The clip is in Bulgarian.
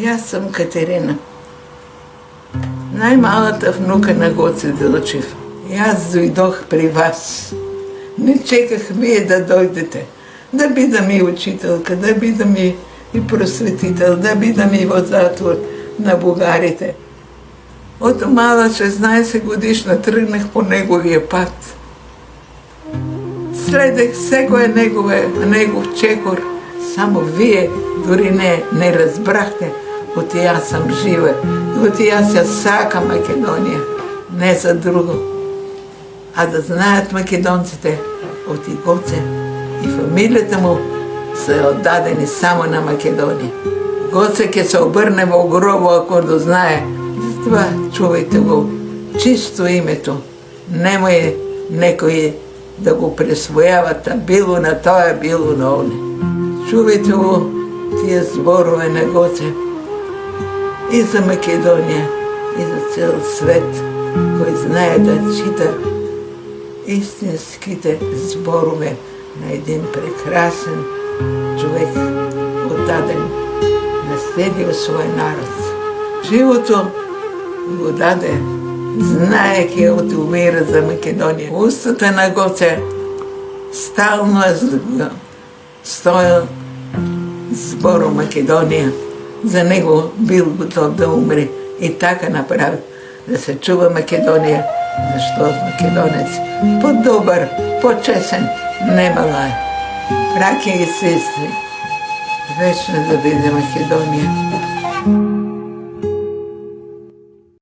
Аз съм Катерина, най-малата внука на Гоце Делчев. И аз дойдох при вас. Не чеках вие да дойдете, да бидам и учителка, да бидам и просветител, да бидам и возатор на бугарите. От мала 16 годишна тръгнах по неговия път. Следех всекоя негов чекор. Само вие дори не разбрахте, от и аз съм жива. От и аз я сака Македония, не за друго. А да знаят македонците, от и Гоце и фамилията му са отдадени само на Македония. Гоце ке се обърне в гроба, ако да знае. Затова чувайте го, чисто името. Немой некой да го присвояват, а било на тоя, било на оне. Чувайте го тия зборове на Гоце и за Македония, и за цял свет, кой знае да чита истинските зборове на един прекрасен човек, отдаден, наследил свой народ. Живото го даде, знаеки от умира за Македония. Устата на Гоце стално стоял зборо Македония. За него бил готов да умре и така направи, да се чува Македония, защото македонец по-добър, по-честен немала е. Браки и сестри, вечно да биде Македония.